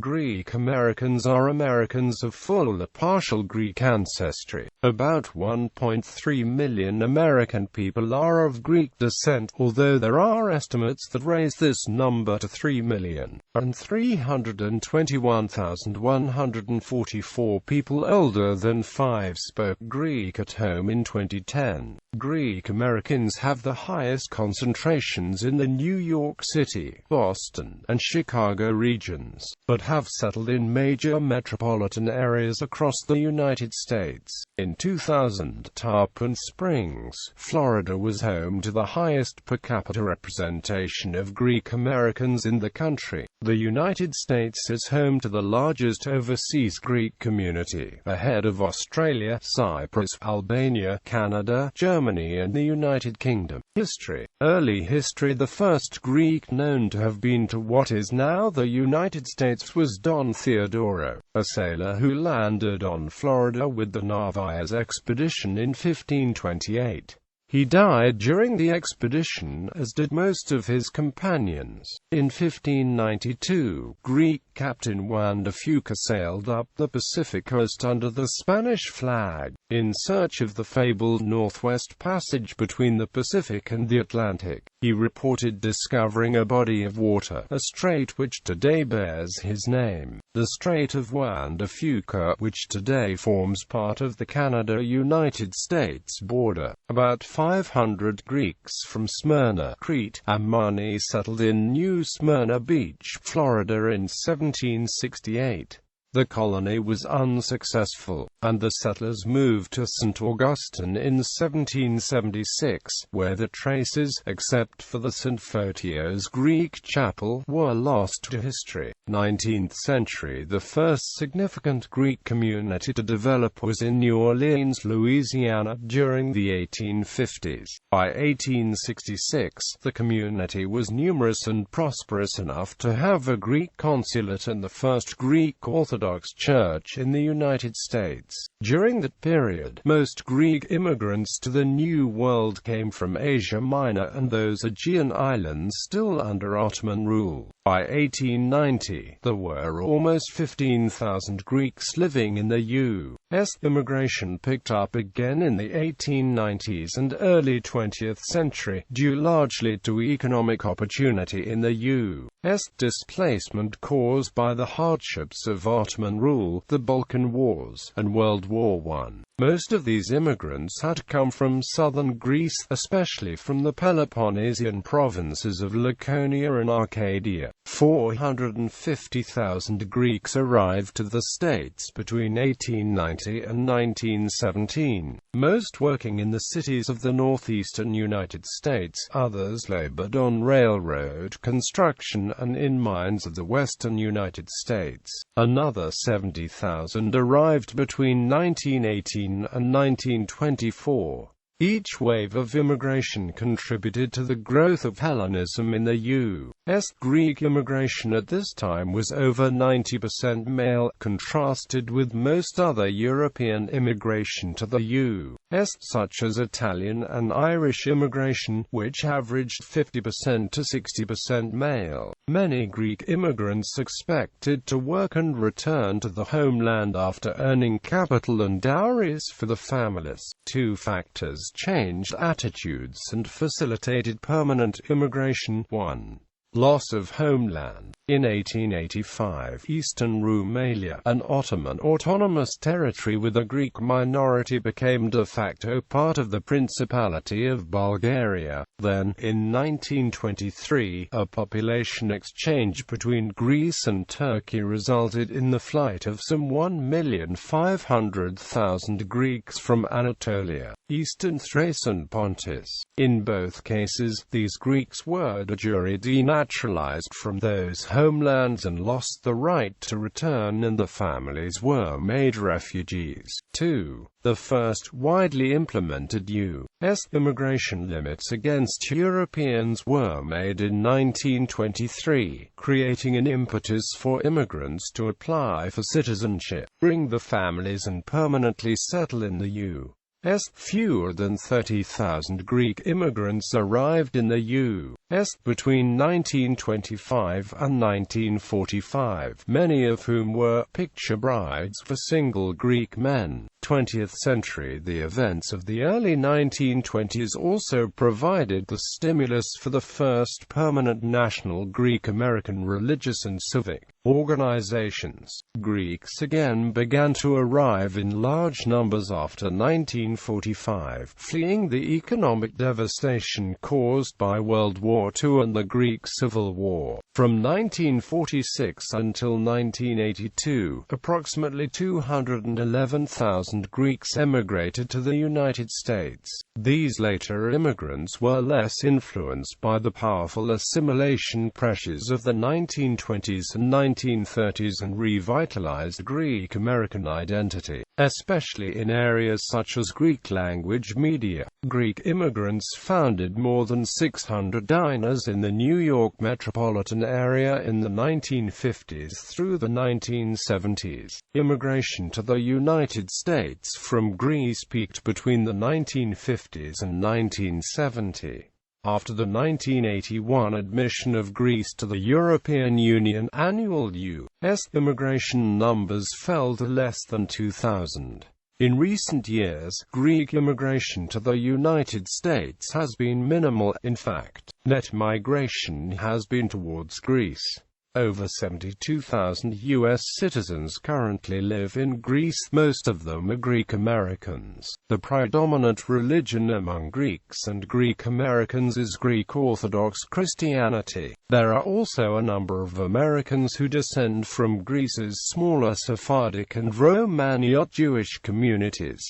Greek Americans are Americans of full or partial Greek ancestry. About 1.3 million American people are of Greek descent, although there are estimates that raise this number to 3,321,144 people older than 5 spoke Greek at home in 2010. Greek Americans have the highest concentrations in the New York City, Boston, and Chicago regions, but have settled in major metropolitan areas across the United States. In 2000, Tarpon Springs, Florida was home to the highest per capita representation of Greek Americans in the country. The United States is home to the largest overseas Greek community, ahead of Australia, Cyprus, Albania, Canada, Germany, and the United Kingdom. History. Early history. The first Greek known to have been to what is now the United States was Don Theodoro, a sailor who landed on Florida with the Narvaez expedition in 1528. He died during the expedition, as did most of his companions. In 1592, Greek captain Juan de Fuca sailed up the Pacific coast under the Spanish flag, in search of the fabled Northwest Passage between the Pacific and the Atlantic. He reported discovering a body of water, a strait which today bears his name, the Strait of Juan de Fuca, which today forms part of the Canada-United States border. About 500 Greeks from Smyrna, Crete, Amani settled in New Smyrna Beach, Florida in 1768. The colony was unsuccessful, and the settlers moved to St. Augustine in 1776, where the traces, except for the St. Photios Greek chapel, were lost to history. 19th century. The first significant Greek community to develop was in New Orleans, Louisiana, during the 1850s. By 1866, the community was numerous and prosperous enough to have a Greek consulate and the first Greek Orthodox Church in the United States. During that period, most Greek immigrants to the New World came from Asia Minor and those Aegean islands still under Ottoman rule. By 1890, there were almost 15,000 Greeks living in the U.S. Immigration picked up again in the 1890s and early 20th century, due largely to economic opportunity in the U.S. Displacement caused by the hardships of Ottoman rule, the Balkan Wars, and World War I. Most of these immigrants had come from southern Greece, especially from the Peloponnesian provinces of Laconia and Arcadia. 450,000 Greeks arrived to the States between 1890 and 1917, most working in the cities of the northeastern United States, others labored on railroad construction and in mines of the western United States. Another 70,000 arrived between 1918 and 1924. Each wave of immigration contributed to the growth of Hellenism in the U.S. Greek immigration at this time was over 90% male, contrasted with most other European immigration to the U.S., such as Italian and Irish immigration, which averaged 50% to 60% male. Many Greek immigrants expected to work and return to the homeland after earning capital and dowries for the families. Two factors changed attitudes and facilitated permanent immigration. 1. Loss of homeland. In 1885, Eastern Rumelia, an Ottoman autonomous territory with a Greek minority, became de facto part of the Principality of Bulgaria. Then, in 1923, a population exchange between Greece and Turkey resulted in the flight of some 1,500,000 Greeks from Anatolia, Eastern Thrace and Pontus. In both cases, these Greeks were de jure denaturalized from those homelands and lost the right to return, and the families were made refugees. 2. The first widely implemented U.S. immigration limits against Europeans were made in 1923, creating an impetus for immigrants to apply for citizenship, bring the families and permanently settle in the U.S. Fewer than 30,000 Greek immigrants arrived in the U.S. between 1925 and 1945, many of whom were picture brides for single Greek men. 20th century. The events of the early 1920s also provided the stimulus for the first permanent national Greek-American religious and civic organizations. Greeks again began to arrive in large numbers after 1945, fleeing the economic devastation caused by World War II and the Greek Civil War. From 1946 until 1982, approximately 211,000 Greeks emigrated to the United States. These later immigrants were less influenced by the powerful assimilation pressures of the 1920s and 1930s and revitalized Greek American identity, especially in areas such as Greek language media. Greek immigrants founded more than 600 diners in the New York metropolitan area in the 1950s through the 1970s. Immigration to the United States from Greece peaked between the 1950s and 1970. After the 1981 admission of Greece to the European Union, annual U.S. immigration numbers fell to less than 2,000. In recent years, Greek immigration to the United States has been minimal. In fact, net migration has been towards Greece. Over 72,000 U.S. citizens currently live in Greece, most of them are Greek Americans. The predominant religion among Greeks and Greek Americans is Greek Orthodox Christianity. There are also a number of Americans who descend from Greece's smaller Sephardic and Romaniot Jewish communities.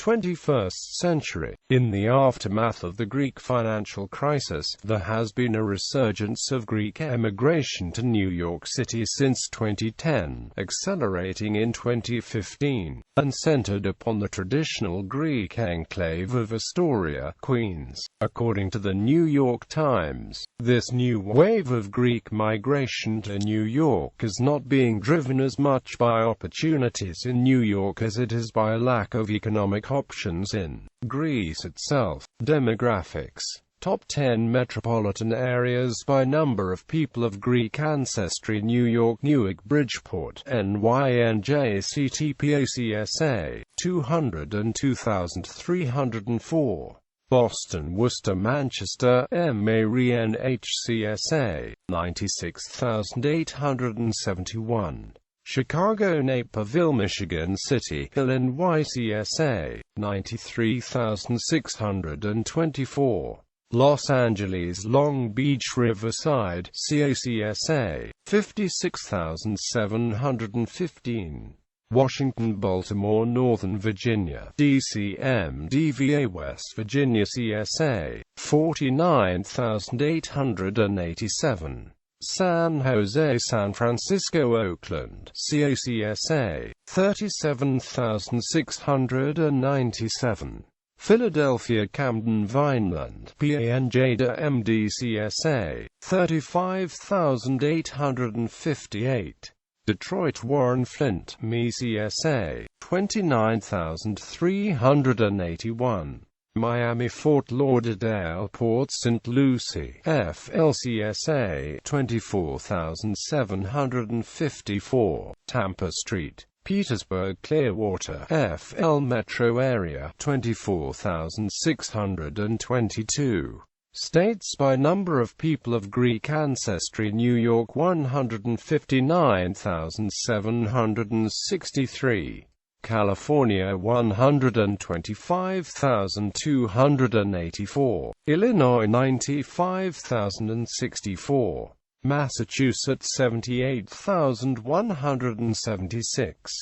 21st century. In the aftermath of the Greek financial crisis, there has been a resurgence of Greek emigration to New York City since 2010, accelerating in 2015, and centered upon the traditional Greek enclave of Astoria, Queens. According to the New York Times, this new wave of Greek migration to New York is not being driven as much by opportunities in New York as it is by a lack of economic options in Greece itself. Demographics. Top 10 metropolitan areas by number of people of Greek ancestry: New York, Newark, Bridgeport, NYNJCTPACSA, 202,304. Boston, Worcester, Manchester, MARINHCSA, 96,871. Chicago, Naperville, Michigan City, NYCSA, 93,624. Los Angeles, Long Beach, Riverside, CACSA, 56,715. Washington, Baltimore, Northern Virginia, DCM, DVA, West Virginia CSA, 49,887. San Jose, San Francisco, Oakland, CACSA, 37,697. Philadelphia, Camden, Vineland, PANJDA, MDCSA, 35,858. Detroit, Warren, Flint, MECSA, 29,381. Miami, Fort Lauderdale, Port St. Lucie, FLCSA, 24,754. Tampa Street, Petersburg, Clearwater, FL Metro Area, 24,622. States by number of people of Greek ancestry: New York, 159,763. California, 125,284. Illinois, 95,064. Massachusetts, 78,176.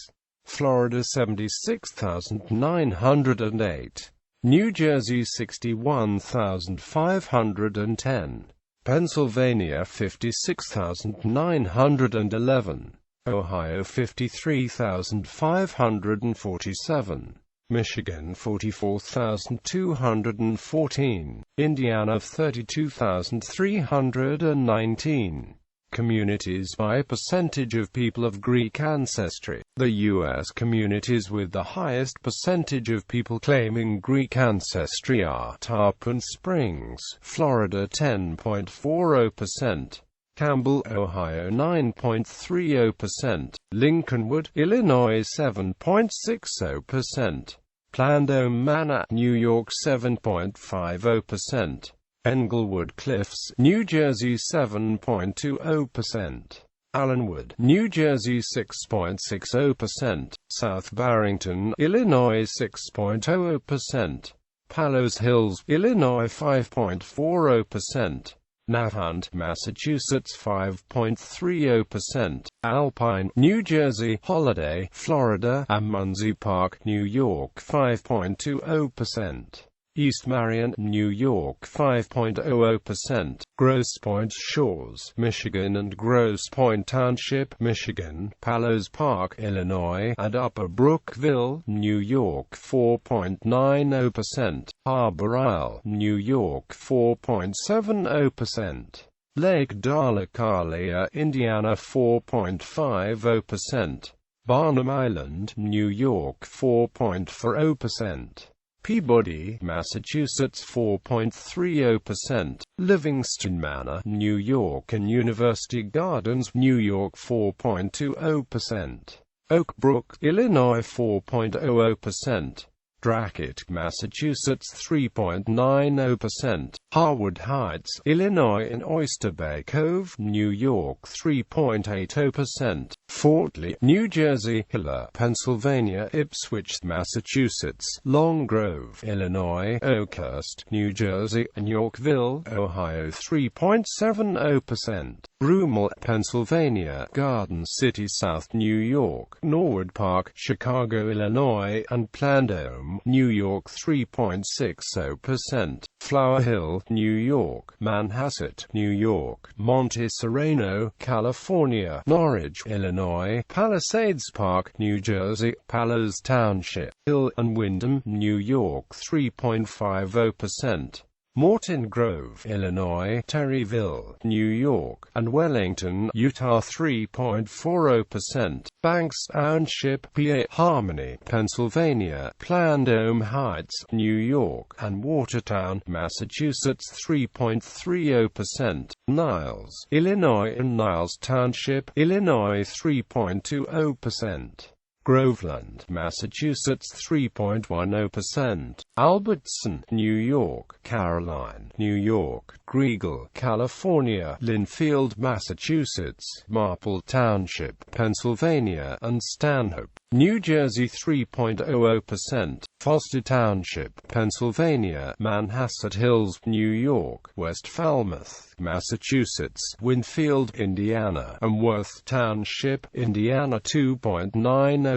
Florida, 76,908. New Jersey, 61,510. Pennsylvania, 56,911. Ohio, 53,547. Michigan, 44,214. Indiana, 32,319. Communities by percentage of people of Greek ancestry. The U.S. communities with the highest percentage of people claiming Greek ancestry are Tarpon Springs, Florida 10.40%, Campbell, Ohio 9.30%, Lincolnwood, Illinois 7.60%, Plandome Manor, New York 7.50%, Englewood Cliffs, New Jersey 7.20%, Allenwood, New Jersey 6.60%, South Barrington, Illinois 6.00%, Palos Hills, Illinois 5.40%, Nahant, Massachusetts 5.30%, Alpine, New Jersey, Holiday, Florida, and Muncie Park, New York 5.20%. East Marion, New York 5.00%, Grosse Pointe Shores, Michigan and Grosse Pointe Township, Michigan, Palos Park, Illinois, and Upper Brookville, New York 4.90%, Harbor Isle, New York 4.70%, Lake Dalecarlia, Indiana 4.50%, Barnum Island, New York 4.40%. Peabody, Massachusetts 4.30%, Livingston Manor, New York and University Gardens, New York 4.20%, Oak Brook, Illinois 4.00%, Dracut, Massachusetts 3.90%, Harwood Heights, Illinois and Oyster Bay Cove, New York 3.80%, Fort Lee, New Jersey, Hiller, Pennsylvania, Ipswich, Massachusetts, Long Grove, Illinois, Oakhurst, New Jersey, and Yorkville, Ohio 3.70%, Broomall, Pennsylvania, Garden City, South New York, Norwood Park, Chicago, Illinois, and Plandome, New York 3.60%, Flower Hill, New York, Manhasset, New York, Monte Sereno, California, Norridge, Illinois, Palisades Park, New Jersey, Palos Township, Hill and Wyndham, New York 3.50%. Morton Grove, Illinois, Terryville, New York, and Wellington, Utah 3.40%, Banks Township, PA, Harmony, Pennsylvania, Plandome Heights, New York, and Watertown, Massachusetts 3.30%, Niles, Illinois and Niles Township, Illinois 3.20%. Groveland, Massachusetts 3.10%, Albertson, New York, Caroline, New York, Griegel, California, Linfield, Massachusetts, Marple Township, Pennsylvania, and Stanhope, New Jersey 3.00%, Foster Township, Pennsylvania, Manhasset Hills, New York, West Falmouth, Massachusetts, Winfield, Indiana, and Worth Township, Indiana 2.90%.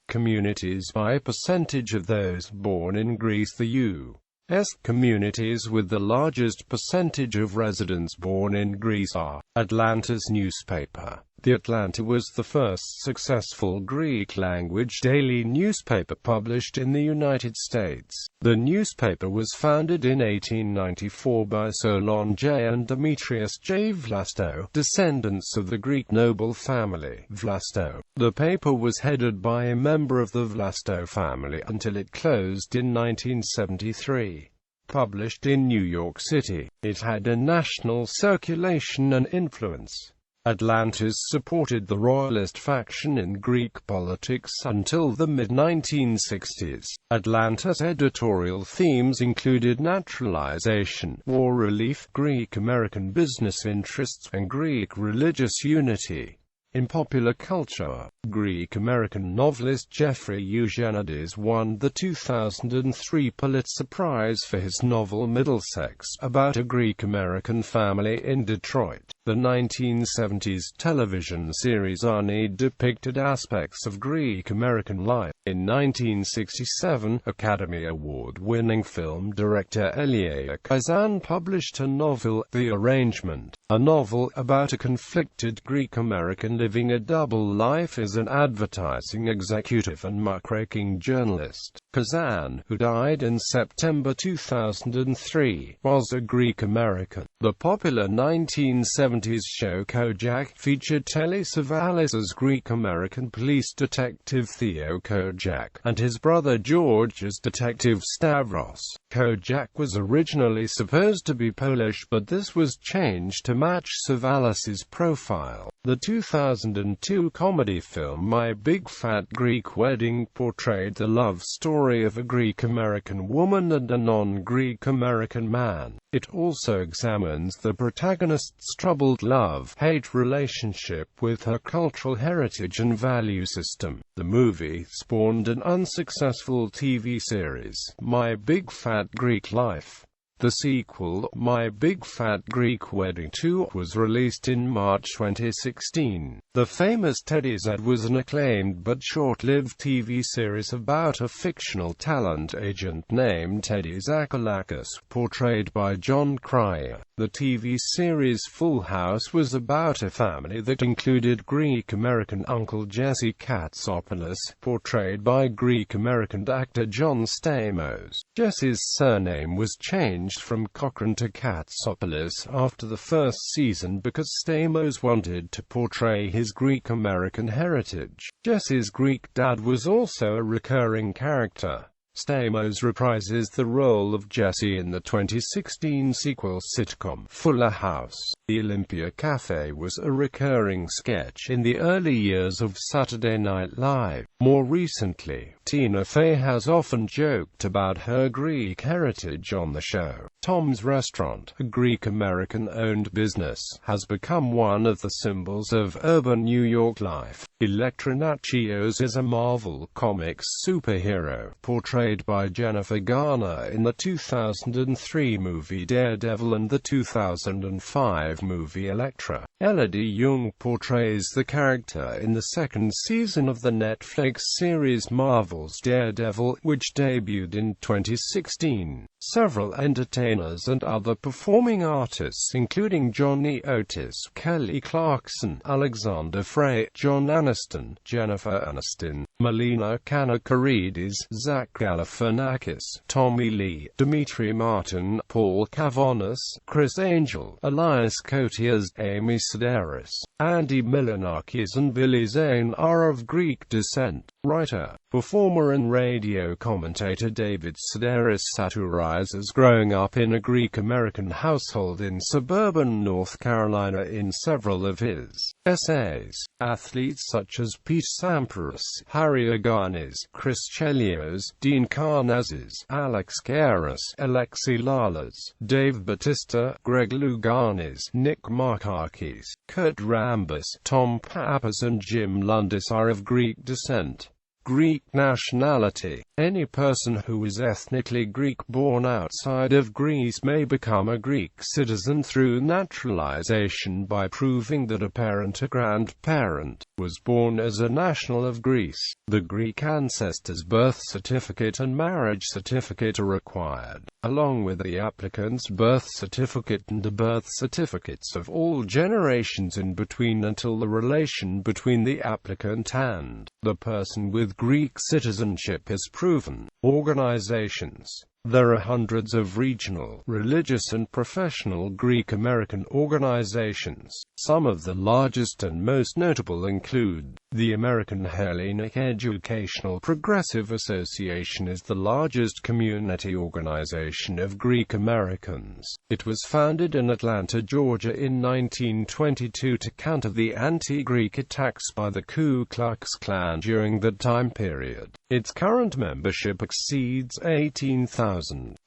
Communities by percentage of those born in Greece. The U.S. communities with the largest percentage of residents born in Greece are Atlanta's newspaper. The Atlanta was the first successful Greek-language daily newspaper published in the United States. The newspaper was founded in 1894 by Solon J. and Demetrius J. Vlasto, descendants of the Greek noble family, Vlasto. The paper was headed by a member of the Vlasto family until it closed in 1973. Published in New York City, it had a national circulation and influence. Atlantis supported the royalist faction in Greek politics until the mid-1960s. Atlanta's editorial themes included naturalization, war relief, Greek-American business interests, and Greek religious unity. In popular culture, Greek-American novelist Jeffrey Eugenides won the 2003 Pulitzer Prize for his novel Middlesex, about a Greek-American family in Detroit. The 1970s television series Arnie depicted aspects of Greek-American life. In 1967, Academy Award-winning film director Elia Kazan published a novel, The Arrangement, a novel about a conflicted Greek-American living a double life as an advertising executive and muckraking journalist. Kazan, who died in September 2003, was a Greek-American. The popular 1970s show Kojak featured Telly Savalas as Greek-American police detective Theo Kojak, and his brother George as Detective Stavros. Kojak was originally supposed to be Polish, but this was changed to match Savalas's profile. The 2002 comedy film My Big Fat Greek Wedding portrayed the love story of a Greek-American woman and a non-Greek-American man. It also examines the protagonist's troubled love-hate relationship with her cultural heritage and value system. The movie spawned an unsuccessful TV series, My Big Fat Greek Life. The sequel, My Big Fat Greek Wedding 2, was released in March 2016. The famous Teddy's Ad was an acclaimed but short-lived TV series about a fictional talent agent named Teddy Zakalakis, portrayed by John Cryer. The TV series Full House was about a family that included Greek-American Uncle Jesse Katsopoulos, portrayed by Greek-American actor John Stamos. Jesse's surname was changed from Cochran to Katsopoulos after the first season because Stamos wanted to portray his Greek-American heritage. Jesse's Greek dad was also a recurring character. Stamos reprises the role of Jesse in the 2016 sequel sitcom Fuller House. The Olympia Cafe was a recurring sketch in the early years of Saturday Night Live. More recently, Tina Fey has often joked about her Greek heritage on the show. Tom's Restaurant, a Greek-American-owned business, has become one of the symbols of urban New York life. Elektra Natchios is a Marvel Comics superhero, portrayed by Jennifer Garner in the 2003 movie Daredevil and the 2005 movie Elektra. Elodie Yung portrays the character in the second season of the Netflix series Marvel's Daredevil, which debuted in 2016. Several entertainers and other performing artists including Johnny Otis, Kelly Clarkson, Alexander Frey, John Aniston, Jennifer Aniston, Melina Kanakaridis, Zach Galifianakis, Tommy Lee, Dimitri Martin, Paul Kavonis, Chris Angel, Elias Koteas, Amy Sedaris, Andy Milanakis and Billy Zane are of Greek descent. Writer, performer and radio commentator David Sedaris satirizes growing up in a Greek-American household in suburban North Carolina in several of his essays. Athletes such as Pete Sampras, Harry Aganis, Chris Chelios, Dean Karnazes, Alex Garris, Alexi Lalas, Dave Bautista, Greg Louganis, Nick Markakis, Kurt Rambis, Tom Pappas and Jim Lundis are of Greek descent. Greek nationality. Any person who is ethnically Greek born outside of Greece may become a Greek citizen through naturalization by proving that a parent or grandparent was born as a national of Greece. The Greek ancestor's birth certificate and marriage certificate are required, along with the applicant's birth certificate and the birth certificates of all generations in between until the relation between the applicant and the person with Greek citizenship is proven. Organizations. There are hundreds of regional, religious and professional Greek-American organizations. Some of the largest and most notable include the American Hellenic Educational Progressive Association is the largest community organization of Greek Americans. It was founded in Atlanta, Georgia in 1922 to counter the anti-Greek attacks by the Ku Klux Klan during that time period. Its current membership exceeds 18,000.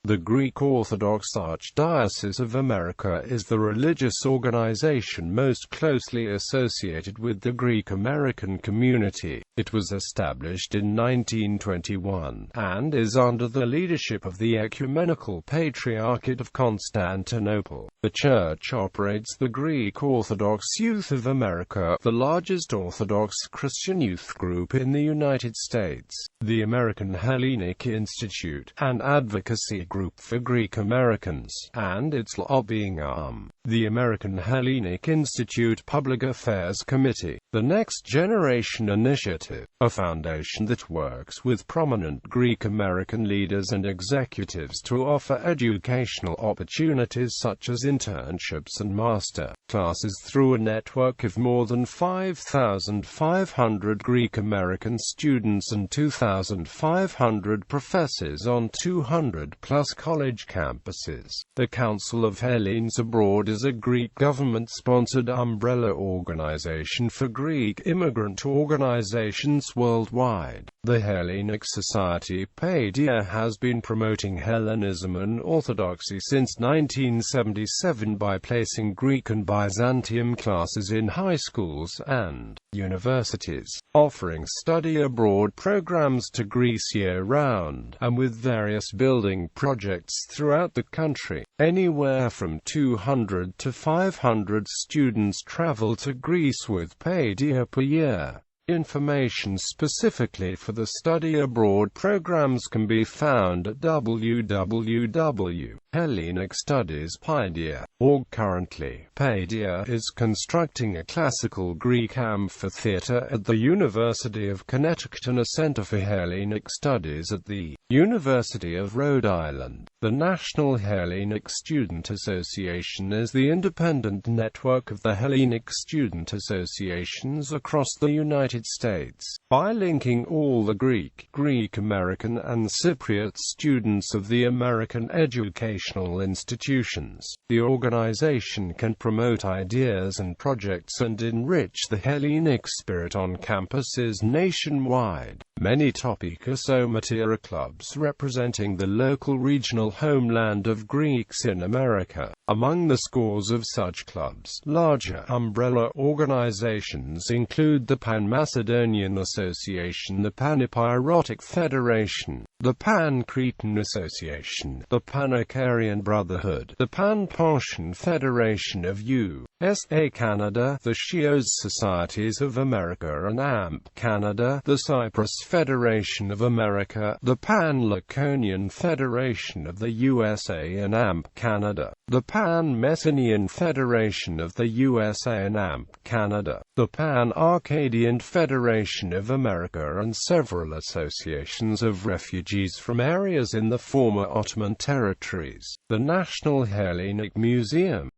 The Greek Orthodox Archdiocese of America is the religious organization most closely associated with the Greek American community. It was established in 1921, and is under the leadership of the Ecumenical Patriarchate of Constantinople. The Church operates the Greek Orthodox Youth of America, the largest Orthodox Christian youth group in the United States, the American Hellenic Institute, an advocacy group for Greek Americans, and its lobbying arm, the American Hellenic Institute Public Affairs Committee. The next generation Generation Initiative, a foundation that works with prominent Greek-American leaders and executives to offer educational opportunities such as internships and master classes through a network of more than 5,500 Greek-American students and 2,500 professors on 200-plus college campuses. The Council of Hellenes Abroad is a Greek government-sponsored umbrella organization for Greek immigrant organizations worldwide. The Hellenic Society (Paedia) has been promoting Hellenism and Orthodoxy since 1977 by placing Greek and Byzantium classes in high schools and universities, offering study abroad programs to Greece year-round, and with various building projects throughout the country. Anywhere from 200 to 500 students travel to Greece with Paedia per year. Information specifically for the study abroad programs can be found at www.hellenicstudies.org. Currently, Paedia is constructing a classical Greek amphitheater at the University of Connecticut and a Center for Hellenic Studies at the University of Rhode Island. The National Hellenic Student Association is the independent network of the Hellenic student associations across the United States. By linking all the Greek, Greek-American and Cypriot students of the American educational institutions, the organization can promote ideas and projects and enrich the Hellenic spirit on campuses nationwide. Many Topikosomatira clubs representing the local regional homeland of Greeks in America. Among the scores of such clubs, larger umbrella organizations include the Pan-Macedonian Association, the Pan-Epeirotic Federation, the Pan-Cretan Association, the Pan-Icarian Brotherhood, the Pan-Pontian Federation of USA Canada, the Chios Societies of America and AMP Canada, the Cyprus Federation of America, the Pan-Laconian Federation of the USA and AMP Canada, the Pan-Messenian Federation of the USA and AMP Canada, the Pan-Arcadian Federation of America and several associations of refugees from areas in the former Ottoman territories. The National Hellenic Museum